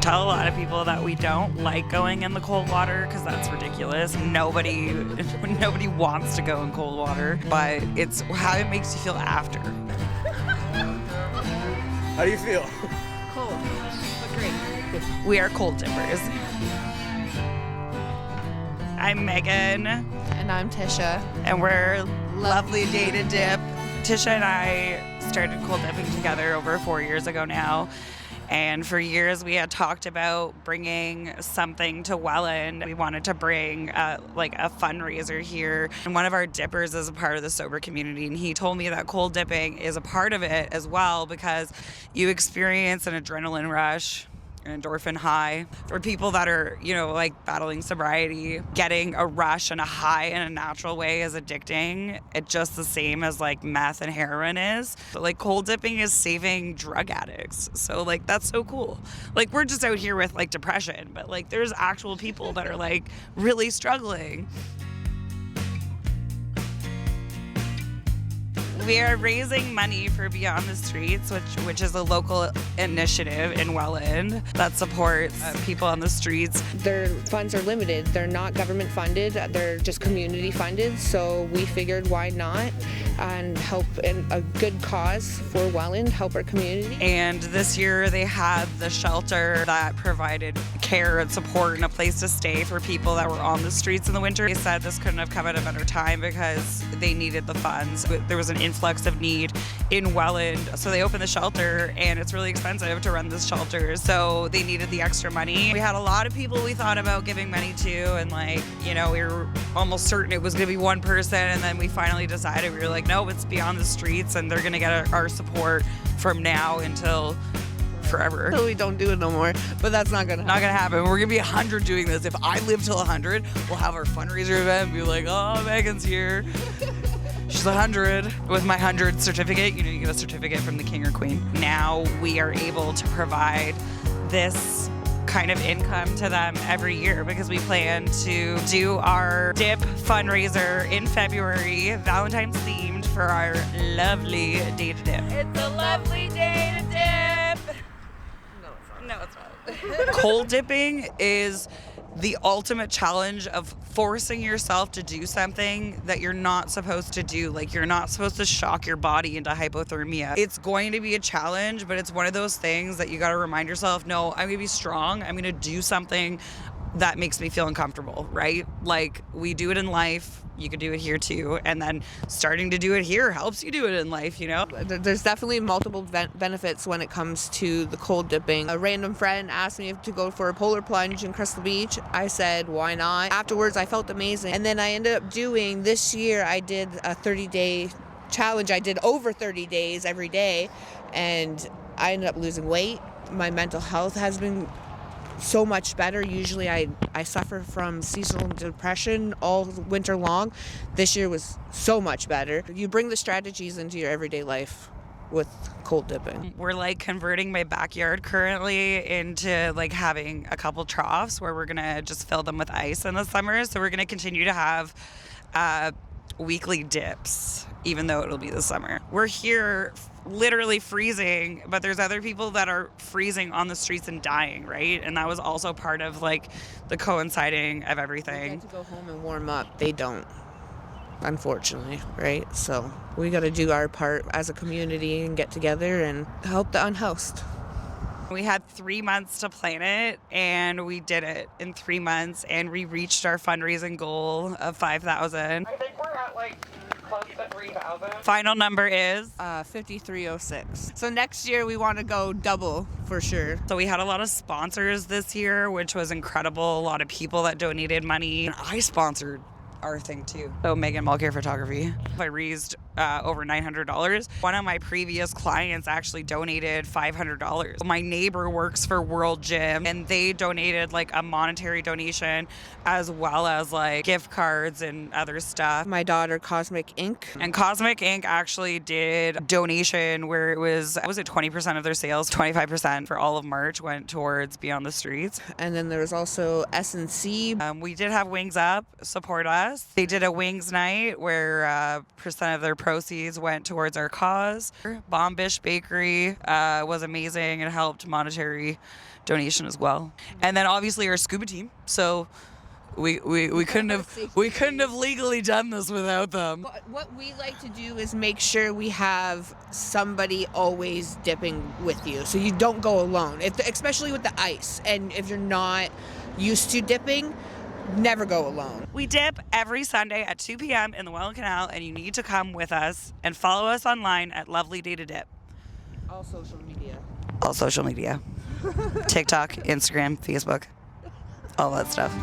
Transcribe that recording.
tell a lot of people that we don't like going in the cold water because that's ridiculous. Nobody wants to go in cold water, but it's how it makes you feel after. How do you feel? Cold, but great. We are cold dippers. I'm Meaghan. And I'm Tisha. And we're Lovely Day to Dip. Tisha and I started cold dipping together over 4 years ago now. And for years we had talked about bringing something to Welland. We wanted to bring a fundraiser here. And one of our dippers is a part of the sober community. And he told me that cold dipping is a part of it as well because you experience an adrenaline rush, an endorphin high. For people that are, battling sobriety, getting a rush and a high in a natural way is addicting. It's just the same as meth and heroin is. But cold dipping is saving drug addicts. So that's so cool. We're just out here with depression, but there's actual people that are really struggling. We are raising money for Beyond the Streets, which is a local initiative in Welland that supports people on the streets. Their funds are limited. They're not government funded. They're just community funded. So we figured why not and help in a good cause for Welland, help our community. And this year they had the shelter that provided care and support and a place to stay for people that were on the streets in the winter. They said this couldn't have come at a better time because they needed the funds. There was an influx of need in Welland, so they opened the shelter, and it's really expensive to run this shelter, so they needed the extra money. We had a lot of people we thought about giving money to, and we were almost certain it was going to be one person, and then we finally decided, we were like, no, it's Beyond the Streets, and they're going to get our support from now until forever. So we don't do it no more, but that's not gonna happen. Not gonna happen. We're gonna be 100 doing this. If I live till 100, we'll have our fundraiser event and be like, oh, Meaghan's here. She's 100. With my 100 certificate, you get a certificate from the king or queen. Now we are able to provide this kind of income to them every year because we plan to do our dip fundraiser in February, Valentine's themed, for our lovely day to dip. It's a lovely day to dip. No, it's not. Cold dipping is the ultimate challenge of forcing yourself to do something that you're not supposed to do. You're not supposed to shock your body into hypothermia. It's going to be a challenge, but it's one of those things that you got to remind yourself, no, I'm going to be strong. I'm going to do something that makes me feel uncomfortable, right? We do it in life. You could do it here too. And then starting to do it here helps you do it in life, There's definitely multiple benefits when it comes to the cold dipping. A random friend asked me to go for a polar plunge in Crystal Beach. I said, why not? Afterwards, I felt amazing. And then I ended up doing, this year, I did a 30-day challenge. I did over 30 days every day. And I ended up losing weight. My mental health has been so much better. Usually I suffer from seasonal depression all winter long. This year was so much better. You bring the strategies into your everyday life with cold dipping. We're converting my backyard currently into having a couple troughs where we're gonna just fill them with ice in the summer. So we're gonna continue to have weekly dips, even though it'll be the summer. We're here literally freezing, but there's other people that are freezing on the streets and dying, right? And that was also part of the coinciding of everything. We get to go home and warm up. They don't, unfortunately, right? So we got to do our part as a community and get together and help the unhoused. We had 3 months to plan it, and we did it in 3 months, and we reached our fundraising goal of $5,000. I think we're at close to $3,000. Final number is 5306. So next year we want to go double for sure. So we had a lot of sponsors this year, which was incredible. A lot of people that donated money. And I sponsored our thing too. So Meaghan, Mulcair Photography. I raised over $900. One of my previous clients actually donated $500. My neighbor works for World Gym, and they donated a monetary donation as well as gift cards and other stuff. My daughter, Cosmic Ink. And Cosmic Ink actually did a donation where it was 20% of their sales, 25% for all of March went towards Beyond the Streets. And then there was also S&C. We did have Wings Up support us. us. They did a wings night where percent of their proceeds went towards our cause. Bish Bakery was amazing and helped monetary donation as well. And then obviously our scuba team. So we couldn't have legally done this without them. What we like to do is make sure we have somebody always dipping with you, so you don't go alone. Especially with the ice, and if you're not used to dipping, never go alone. We dip every Sunday at 2 p.m. in the Welland Canal, and you need to come with us and follow us online at Lovely Day to Dip. All social media. All social media. TikTok, Instagram, Facebook, all that stuff.